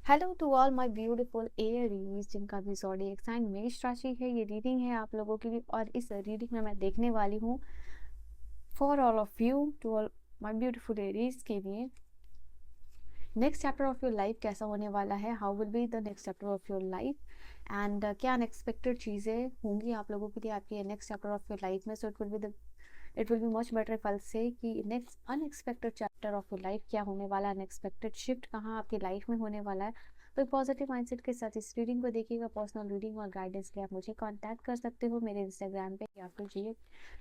Hello to all my beautiful Aries जिनका भी zodiac sign मेष राशि है। ये रीडिंग है आप लोगों के लिए और इस रीडिंग में मैं देखने वाली हूँ for all of you, to all my beautiful Aries के लिए next chapter of your life कैसा होने वाला है। How will be the next chapter of your life and क्या अनएक्सपेक्टेड चीज़ें होंगी आप लोगों के लिए आपकी next chapter of your life में। So it will be much better if I say कि next unexpected chapter of your life क्या होने वाला है, अनएक्सपेक्टेड शिफ्ट कहाँ आपकी लाइफ में होने वाला है। तो पॉजिटिव माइंडसेट के साथ इस रीडिंग को देखिएगा। पर्सनल रीडिंग और गाइडेंस के लिए आप मुझे कांटेक्ट कर सकते हो मेरे इंस्टाग्राम पे या फिर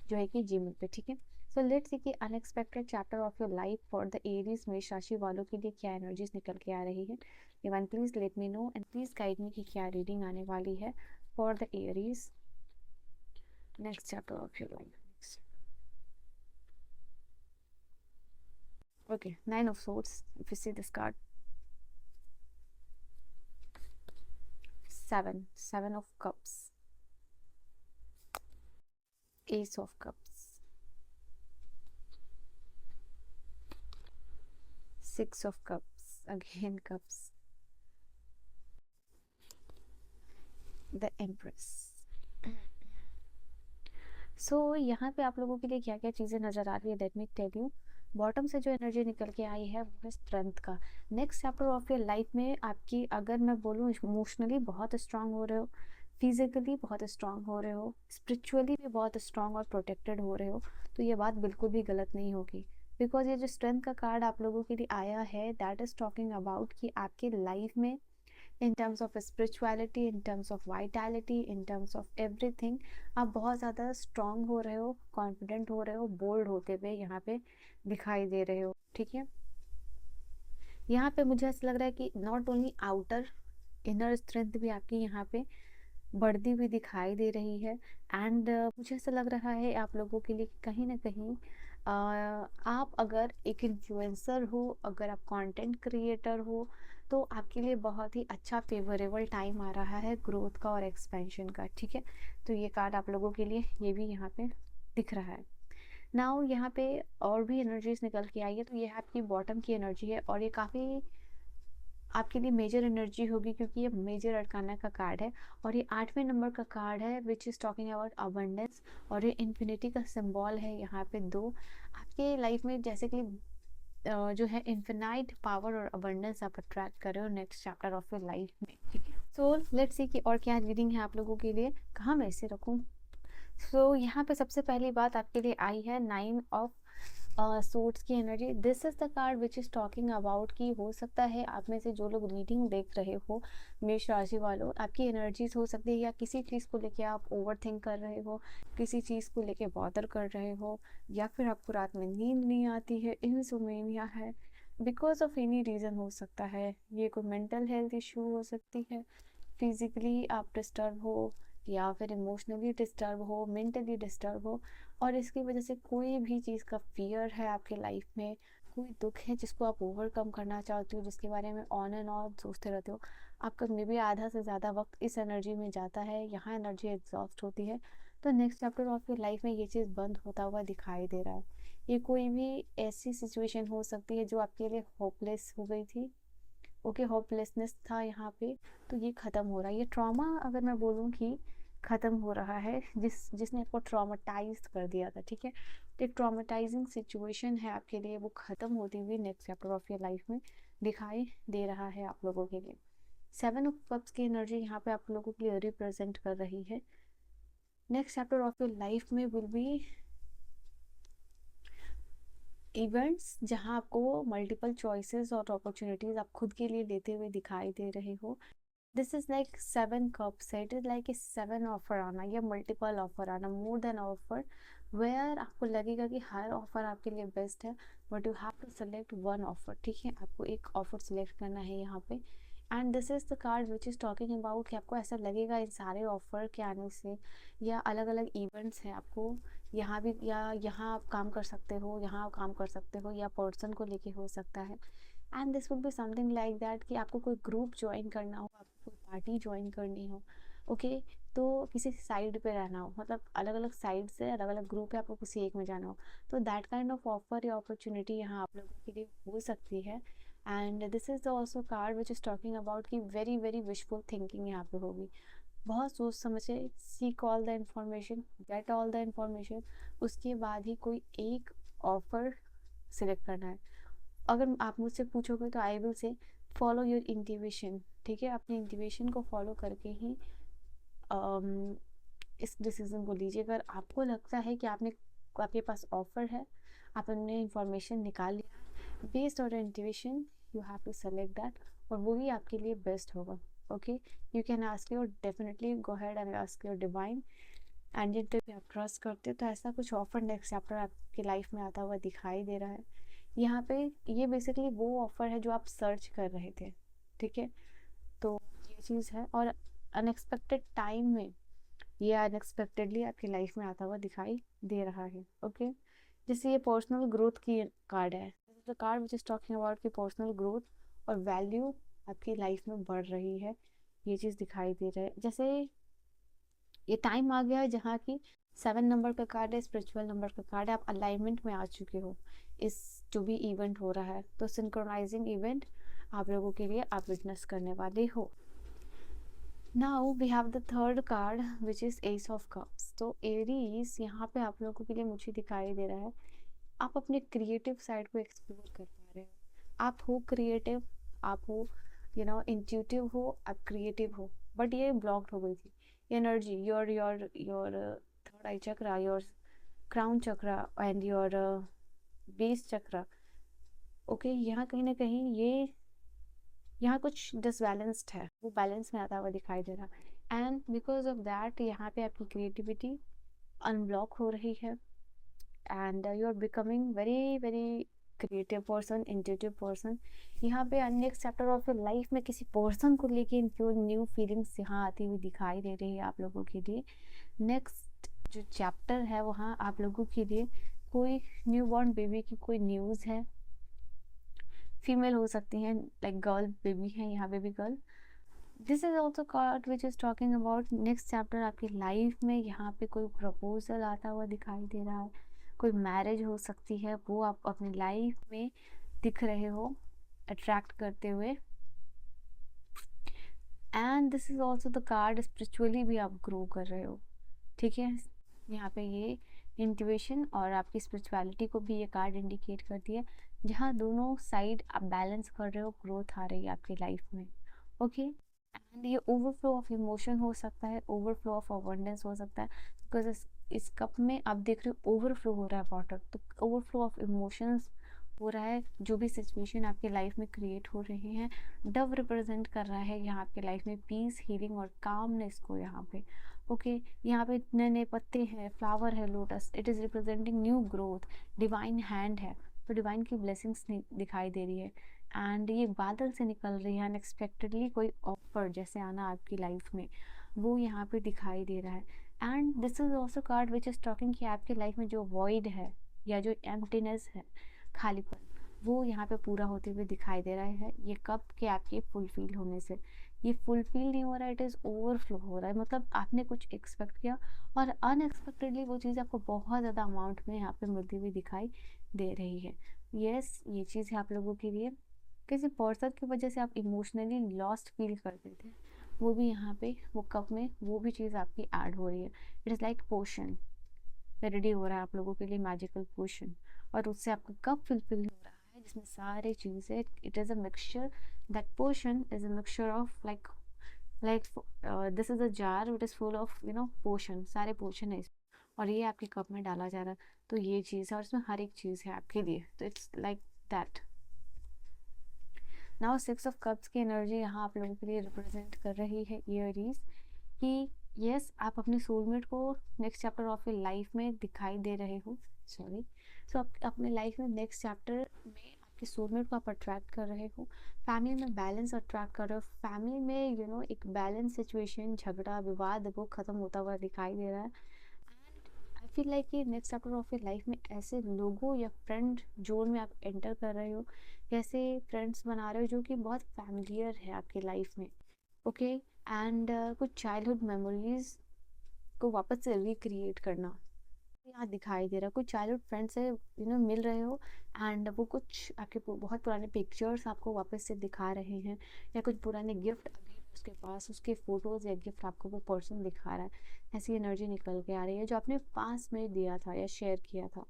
जो है कि जीमेल पे, ठीक है। सो लेट्स सी कि unexpected chapter of your life for the Aries मेष राशि वालों के लिए क्या एनर्जीज निकल के आ रही है। Even please let me know and please guide me कि क्या रीडिंग आने वाली है for the Aries next chapter of your life. Okay, Nine of Swords. If you see this card, Seven of Cups, Ace of Cups, Six of Cups, again Cups, the Empress. यहाँ पे आप लोगों के लिए क्या क्या चीज़ें नज़र आ रही है, let me tell you. Bottom से जो एनर्जी निकल के आई है वो है स्ट्रेंथ का। Next chapter of your life में आपकी, अगर मैं बोलूँ, इमोशनली बहुत स्ट्रांग हो रहे हो, फिजिकली बहुत स्ट्रांग हो रहे हो, स्पिरिचुअली भी बहुत स्ट्रांग और प्रोटेक्टेड हो रहे हो, तो ये बात बिल्कुल भी गलत नहीं होगी। बिकॉज ये जो स्ट्रेंथ का कार्ड आप लोगों के लिए आया है, दैट इज़ टॉकिंग अबाउट कि आपके लाइफ में in terms of spirituality, in terms of vitality, in terms of everything आप बहुत ज़्यादा स्ट्रांग हो रहे हो, कॉन्फिडेंट हो रहे हो, बोल्ड होते हुए यहाँ पे दिखाई दे रहे हो, ठीक है। यहाँ पे मुझे ऐसा लग रहा है कि not only outer, inner strength भी आपकी यहाँ पे बढ़ती हुई दिखाई दे रही है। एंड मुझे ऐसा लग रहा है आप लोगों के लिए कहीं ना कहीं आप अगर एक इन्फ्लुएंसर हो, अगर आप कंटेंट क्रिएटर हो, तो आपके लिए बहुत ही अच्छा फेवरेबल टाइम आ रहा है ग्रोथ का और एक्सपेंशन का, ठीक है। तो ये कार्ड आप लोगों के लिए ये भी यहाँ पे दिख रहा है। नाउ यहाँ पे और भी एनर्जीज निकल के आई है, तो ये आपकी बॉटम की एनर्जी है और ये काफ़ी आपके लिए मेजर एनर्जी होगी क्योंकि ये मेजर अरकाना का कार्ड है और ये 8वें नंबर का कार्ड है which is talking about abundance और ये इन्फिनिटी का सिंबल है यहाँ पे दो। आपके लाइफ में जैसे कि जो है इन्फिनाइट पावर और अबंडेंस आप अट्रैक्ट कर रहे हो next chapter of your life में, ठीक है। सो लेट्स सी कि और क्या रीडिंग है आप लोगों के लिए, कहाँ मैं इसे रखूँ। यहाँ पे सबसे पहली बात आपके लिए आई है 9 ऑफ सूट्स की energy. This is the card which is talking about कि हो सकता है आप में से जो लोग रीडिंग देख रहे हो, मेष राशि वालों, आपकी एनर्जीज हो सकती है या किसी चीज़ को लेके आप ओवर थिंक कर रहे हो, किसी चीज़ को लेके बॉदर कर रहे हो, या फिर आपको रात में नींद नहीं आती है, इनसोमेनिया है, बिकॉज ऑफ एनी रीज़न हो सकता है। ये कोई मेंटल हेल्थ इशू हो सकती है, फिजिकली आप डिस्टर्ब हो या फिर इमोशनली डिस्टर्ब हो, मेंटली डिस्टर्ब हो, और इसकी वजह से कोई भी चीज़ का फियर है आपके लाइफ में, कोई दुख है जिसको आप ओवरकम करना चाहते हो, जिसके बारे में ऑन एंड ऑन सोचते रहते हो। आपका मे बी आधा से ज़्यादा वक्त इस एनर्जी में जाता है, यहाँ एनर्जी एग्जॉस्ट होती है। तो next chapter of your life में ये चीज़ बंद होता हुआ दिखाई दे रहा है। ये कोई भी ऐसी सिचुएशन हो सकती है जो आपके लिए होपलेस हो गई थी, ओके, होपलेसनेस था यहाँ पे, तो ये ख़त्म हो रहा है। ये ट्रॉमा, अगर मैं बोलूँ कि ख़त्म हो रहा है, जिसने आपको ट्रॉमाटाइज कर दिया था, ठीक है। तो एक ट्रॉमाटाइजिंग सिचुएशन है आपके लिए, वो ख़त्म होती हुई next chapter of your life में दिखाई दे रहा है आप लोगों के लिए। 7 ऑफ कप्स की एनर्जी यहाँ पे आप लोगों के लिए रिप्रेजेंट कर रही है। Next chapter of your life में विल बी इवेंट्स जहाँ आपको मल्टीपल चॉइसेस और अपॉर्चुनिटीज आप खुद के लिए लेते हुए दिखाई दे रहे हो। This is like 7 cups, it is like 7 offer आना या मल्टीपल ऑफर आना, मोर देन ऑफर, वेयर आपको लगेगा कि हर ऑफर आपके लिए बेस्ट है, but you have to select one offer, ठीक है। आपको एक ऑफर सेलेक्ट करना है यहाँ पे। And this is the card which is talking about कि आपको ऐसा लगेगा इन सारे ऑफर के आने से, या अलग अलग इवेंट्स हैं आपको यहाँ भी, या यहाँ आप काम कर सकते हो, यहाँ आप काम कर सकते हो, या पर्सन को लेके हो सकता है। And this would be something like that कि आपको कोई ग्रुप ज्वाइन करना हो, आपको कोई पार्टी ज्वाइन करनी हो, ओके, तो किसी साइड पे रहना हो, मतलब अलग अलग साइड से अलग अलग ग्रुप है, आपको किसी एक में जाना हो, तो दैट काइंड ऑफ ऑफर या अपॉर्चुनिटी यहाँ आप लोगों के लिए हो सकती है। And this is also card which is talking about कि वेरी वेरी विशफुल थिंकिंग यहाँ पे होगी, बहुत सोच समझ के seek all the information, get all the information, उसके बाद ही कोई एक ऑफर सिलेक्ट करना है। अगर आप मुझसे पूछोगे तो I will say follow your intuition, ठीक है, अपने इंट्यूशन को फॉलो करके ही इस डिसीजन को लीजिए। अगर आपको लगता है कि आपके पास ऑफर है, आपने इंफॉर्मेशन निकाल लिया, based on intuition you have to select that, और वही आपके लिए बेस्ट होगा। Okay, you can ask your, definitely go head and ask your divine, and जिन पे भी आप ट्रस्ट करते हो, तो ऐसा कुछ ऑफर नेक्स्ट चैप्टर आपकी लाइफ में आता हुआ दिखाई दे रहा है। यहाँ पे ये बेसिकली वो ऑफर है जो आप सर्च कर रहे थे, ठीक है, तो ये चीज़ है। और अनएक्सपेक्टेड टाइम में ये अनएक्सपेक्टेडली आपकी लाइफ में आता हुआ दिखाई दे रहा है। ओके, जैसे ये पर्सनल ग्रोथ की कार्ड है, the card which is talking about की पर्सनल ग्रोथ और वैल्यू आपकी लाइफ में बढ़ रही है, ये चीज़ दिखाई दे रहा है। जैसे ये टाइम आ गया है जहाँ की 7 नंबर का कार्ड है, स्पिरिचुअल नंबर का कार्ड है, आप अलाइनमेंट में आ चुके हो इस जो भी इवेंट हो रहा है, तो सिंक्रोनाइजिंग इवेंट आप लोगों के लिए आप विटनेस करने वाले हो। Now we have the third card which is ace of cups. तो एरीज यहाँ पे आप लोगों के लिए मुझे दिखाई दे रहा है, आप अपने क्रिएटिव साइड को एक्सप्लोर कर पा रहे हो। आप हो क्रिएटिव, आप हो इंट्यूटिव हो, आप क्रिएटिव हो, बट ये ब्लॉक्ड हो गई थी energy, your third I chakra, your crown chakra and your base chakra. Okay, यहाँ कहीं ना कहीं ये यहाँ कुछ डिसबैलेंस्ड है, वो बैलेंस में आता हुआ दिखाई दे रहा, एंड बिकॉज ऑफ दैट यहाँ पे आपकी क्रिएटिविटी अनब्लॉक हो रही है, and you are becoming very very creative person, intuitive person. यहाँ पे next chapter of your life में किसी पर्सन को लेके इनकी न्यू फीलिंग्स यहाँ आती हुई दिखाई दे रही है आप लोगों के लिए। नेक्स्ट जो चैप्टर है वहाँ आप लोगों के लिए कोई न्यू बॉर्न बेबी की कोई न्यूज़ है, फीमेल हो सकती हैं, लाइक गर्ल बेबी है यहाँ baby girl. This is also card which is talking about next chapter आपकी लाइफ में, यहाँ पे कोई प्रपोजल आता हुआ दिखाई दे रहा है, कोई मैरिज हो सकती है, वो आप अपनी लाइफ में दिख रहे हो अट्रैक्ट करते हुए। And this is also the card spiritually भी आप ग्रो कर रहे हो, ठीक है, यहाँ पे ये इंट्यूशन और आपकी स्पिरिचुअलिटी को भी ये कार्ड इंडिकेट करती है, जहाँ दोनों साइड आप बैलेंस कर रहे हो, ग्रोथ आ रही है आपकी लाइफ में। ओके, एंड ये ओवरफ्लो ऑफ इमोशन हो सकता है, ओवरफ्लो ऑफ अबंडेंस हो सकता है, बिकॉज इस कप में आप देख रहे हो ओवरफ्लो हो रहा है वाटर, तो ओवरफ्लो ऑफ इमोशंस हो रहा है। जो भी सिचुएशन आपके लाइफ में क्रिएट हो रहे हैं, डव रिप्रेजेंट कर रहा है यहाँ आपके लाइफ में पीस, हीलिंग और कामनेस को यहाँ पे। ओके, यहाँ पे नए नए पत्ते हैं, फ्लावर है, lotus, it is representing new growth, divine hand है, तो डिवाइन की ब्लेसिंग्स दिखाई दे रही है, एंड ये बादल से निकल रही है अनएक्सपेक्टेडली कोई ऑफर जैसे आना आपकी लाइफ में, वो यहाँ पे दिखाई दे रहा है। And this is also card which is talking कि आपके लाइफ में जो वॉइड है या जो एम्प्टीनेस है, खालीपन, वो यहाँ पे पूरा होते हुए दिखाई दे रहा है ये कब के आपके फुलफिल होने से। ये फुलफिल नहीं हो रहा है, इट इज़ ओवरफ्लो हो रहा है, मतलब आपने कुछ एक्सपेक्ट किया और अनएक्सपेक्टेडली वो चीज़ आपको बहुत ज़्यादा अमाउंट में यहाँ पे मिलती हुई दिखाई दे रही है। यस, ये चीज़ है आप लोगों के लिए, किसी पर्सन की वजह से आप इमोशनली लॉस्ट फील करते थे, वो भी यहाँ पे वो कप में वो भी चीज़ आपकी ऐड हो रही है। It is like potion ready हो रहा है आप लोगों के लिए, मैजिकल पोशन, और उससे आपका कप फुलफिल हो रहा है जिसमें सारी चीज़ें, it is a mixture, that potion is a mixture of like this is a jar with is full of potion, सारे पोशन है इसमें, और ये आपके कप में डाला जा रहा है, तो ये चीज़ है और इसमें हर एक चीज़ है आपके लिए, तो it's like that. Now 6 of cups की एनर्जी यहाँ आप लोगों के लिए रिप्रेजेंट कर रही है एरीज कि यस, आप अपने सोलमेट को next chapter of your life में दिखाई दे रहे हो, सॉरी, सो आप अपने लाइफ में नेक्स्ट चैप्टर में आपके सोलमेट को आप अट्रैक्ट कर रहे हो, फैमिली में बैलेंस अट्रैक्ट कर रहे हो, फैमिली में एक बैलेंस सिचुएशन, झगड़ा विवाद वो ख़त्म होता हुआ दिखाई दे रहा है। आई फील लाइक कि next chapter of your life में ऐसे लोगों या फ्रेंड जोन में आप एंटर कर रहे हो, कैसे फ्रेंड्स बना रहे हो जो कि बहुत फैमिलियर है आपकी लाइफ में। ओके, एंड कुछ चाइल्डहुड मेमोरीज को वापस से रिक्रिएट करना, यहाँ दिखाई दे रहा है, कोई चाइल्डहुड फ्रेंड से मिल रहे हो, एंड वो कुछ आपके बहुत पुराने पिक्चर्स आपको वापस से दिखा रहे हैं, या कुछ पुराने गिफ्ट अभी उसके पास, उसके फोटोज या गिफ्ट आपको वो पर्सन दिखा रहा है। ऐसी एनर्जी निकल के आ रही है जो आपने पास में दिया था या शेयर किया था।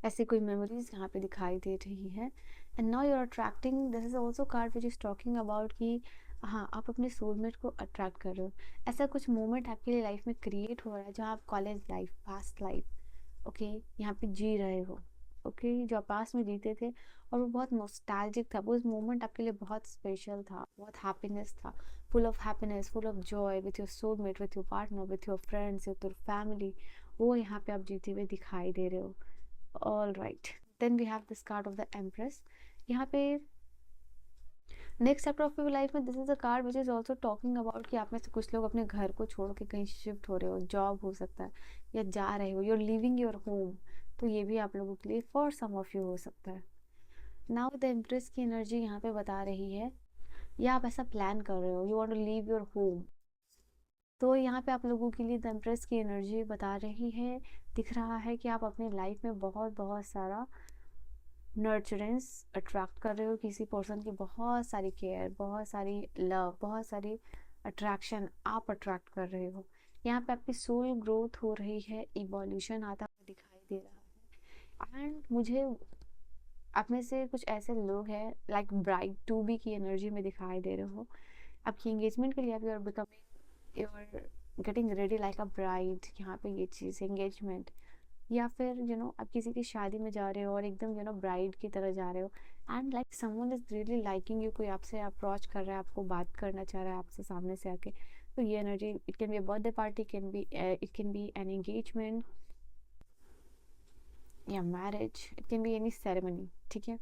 ऐसी कोई मेमोरीज यहाँ पे दिखाई दे रही है। And now you are attracting, this is also card which is talking about कि हाँ, आप अपने सोलमेट को अट्रैक्ट कर रहे हो। ऐसा कुछ मोमेंट आपके लिए लाइफ में क्रिएट हो रहा है जहाँ आप college life, past life, okay, यहाँ पे जी रहे हो, ओके, जो आप पास में जीते थे, और वो बहुत नॉस्टैल्जिक था, वो मोमेंट आपके लिए बहुत स्पेशल था, बहुत हैप्पीनेस था, full of happiness, full of Joy with your soulmate, with your partner, with your friends, with your family. वो यहाँ पे आप जीते हुए दिखाई दे रहे हो। All right, then we have this card of the empress. यहाँ पे next chapter of your life में this is a card which is also talking about कि आप में से कुछ लोग अपने घर को छोड़ के कहीं शिफ्ट हो रहे हो, जॉब हो सकता है, या जा रहे हो, you are living your home. तो ये भी आप लोगों के लिए फॉर सम ऑफ यू हो सकता है। नाउ द एम्प्रेस की एनर्जी यहाँ पे बता रही है, या आप ऐसा प्लान कर रहे हो, you want to leave your home. तो यहाँ पे आप लोगों के लिए द एम्प्रेस की एनर्जी बता रही है, दिख रहा है कि आप अपने लाइफ में बहुत बहुत सारा नर्चरेंस अट्रैक्ट कर रहे हो, किसी पर्सन की बहुत सारी केयर, बहुत सारी लव, बहुत सारी अट्रैक्शन आप अट्रैक्ट कर रहे हो। यहाँ पे आपकी सोल ग्रोथ हो रही है, इवोल्यूशन आता हुआ दिखाई दे रहा है। एंड मुझे आप में से कुछ ऐसे लोग हैं लाइक ब्राइड टू बी की एनर्जी में दिखाई दे रहे हो। आपकी एंगेजमेंट के लिए आप you are becoming, you are getting ready like a bride. यहाँ पे ये चीज़ एंगेजमेंट, या फिर आप किसी की शादी में जा रहे हो और एकदम ब्राइड की तरह जा रहे हो, and like someone is really liking you, कोई आपसे अप्रोच कर रहा है, आपको बात करना चाह रहा है आपसे सामने से आके। तो ये energy, it can be a birthday party, can be it can be an engagement या marriage, it can be any ceremony, ठीक है,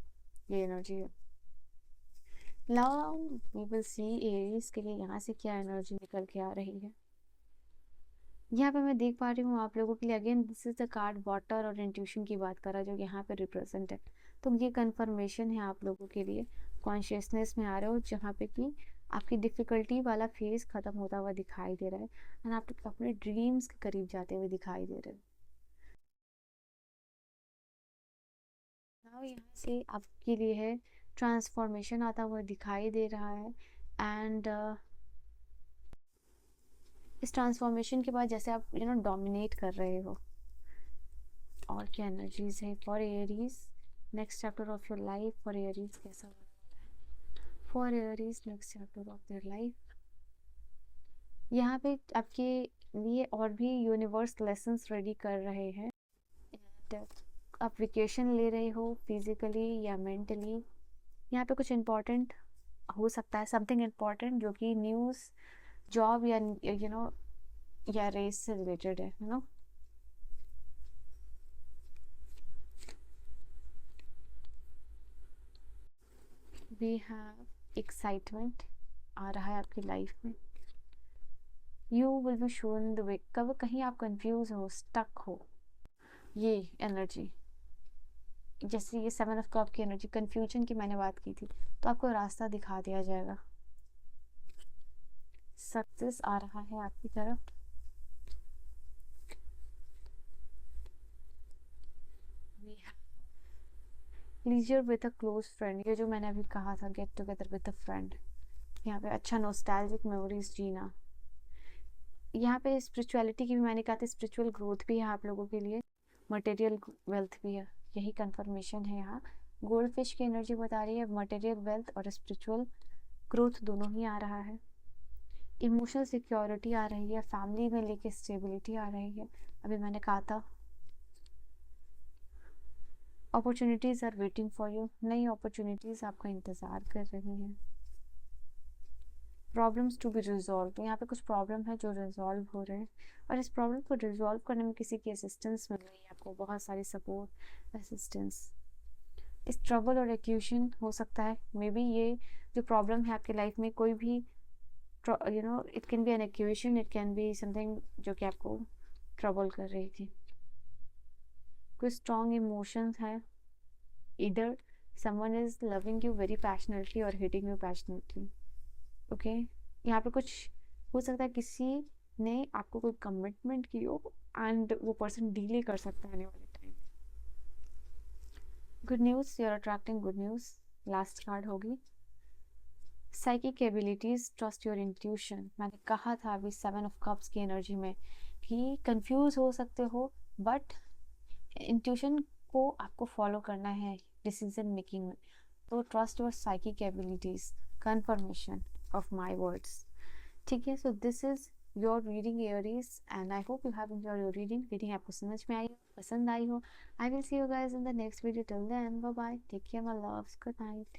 ये एनर्जी है। Now we will see Aries के लिए यहाँ से क्या एनर्जी निकल के आ रही है। यहाँ पे मैं देख पा रही हूँ आप लोगों के लिए, again this is the card water और इंट्यूशन की बात कर रहा है, जो यहाँ पे रिप्रेजेंट है। तो ये कंफर्मेशन है आप लोगों के लिए, कॉन्शियसनेस में आ रहे हो, जहाँ पे कि आपकी डिफिकल्टी वाला फेज खत्म होता हुआ दिखाई दे रहा है, एंड आप अपने ड्रीम्स के करीब जाते हुए दिखाई दे रहे हो। नाउ यहाँ से आपके लिए है ट्रांसफॉर्मेशन आता हुआ दिखाई दे रहा है। एंड इस ट्रांसफॉर्मेशन के बाद जैसे आप डोमिनेट कर रहे हो। और क्या एनर्जीज है for Aries, next chapter of your life for Aries कैसा होने वाला है। For Aries next chapter of your life, यहाँ पे आपके लिए और भी यूनिवर्स लेसन्स रेडी कर रहे हैं। एंड आप वेकेशन ले रहे हो फिजिकली या मेंटली। यहाँ पे कुछ इम्पोर्टेंट हो सकता है, समथिंग इम्पोर्टेंट जो कि न्यूज़, जॉब या या रेस से रिलेटेड है, वी हैव एक्साइटमेंट आ रहा है आपकी लाइफ में। You will be shown the way, कब कहीं आप कंफ्यूज हो, स्टक हो, ये एनर्जी, जैसे ये 7 ऑफ कप की एनर्जी, कंफ्यूजन की मैंने बात की थी, तो आपको रास्ता दिखा दिया जाएगा, सक्सेस आ रहा है आपकी तरफ। We have leisure with a close friend, ये जो मैंने अभी कहा था, get together with a friend, यहाँ पे अच्छा नॉस्टैल्जिक मेमोरीज जीना। यहाँ पे स्पिरिचुअलिटी की भी मैंने कहा था, स्पिरिचुअल ग्रोथ भी है आप लोगों के लिए, मटेरियल वेल्थ भी है, यही कंफर्मेशन है यहाँ। गोल्ड फिश की एनर्जी बता रही है मटेरियल वेल्थ और स्पिरिचुअल ग्रोथ दोनों ही आ रहा है। इमोशनल सिक्योरिटी आ रही है, फैमिली में लेके स्टेबिलिटी आ रही है, अभी मैंने कहा था। Opportunities are waiting for you, नई अपॉर्चुनिटीज़ आपका इंतज़ार कर रही हैं। प्रॉब्लम्स टू बी रिजॉल्व, यहाँ पे कुछ प्रॉब्लम है जो रिजॉल्व हो रहे हैं, और इस प्रॉब्लम को रिजॉल्व करने में किसी की असिस्टेंस मिल रही है आपको, बहुत सारी सपोर्ट असिस्टेंस। इस ट्रबल और एक्यूशन हो सकता है, मे बी ये जो प्रॉब्लम है आपके लाइफ में, कोई भी it can be an execution, it can be something जो कि आपको ट्रबल कर रही थी। कुछ स्ट्रॉन्ग इमोशंस है, इधर someone is loving you very passionately और हेटिंग यू पैशनेटली, ओके। यहाँ पे कुछ हो सकता है, किसी ने आपको कोई कमिटमेंट की हो एंड वो पर्सन डीले कर सकता है आने वाले time. Good news, you are attracting good news. Last card होगी psychic abilities, trust your intuition. मैंने कहा था अभी 7 ऑफ कप्स की एनर्जी में कि कंफ्यूज हो सकते हो, बट इंट्यूशन को आपको फॉलो करना है डिसीजन मेकिंग में। तो trust your psychic abilities, confirmation of my words. ठीक है, so this is your reading Aries and I hope you have enjoyed your reading आपको समझ में आई, पसंद आई हो। I will see you guys in the next video, till then bye bye, take care my loves, good night.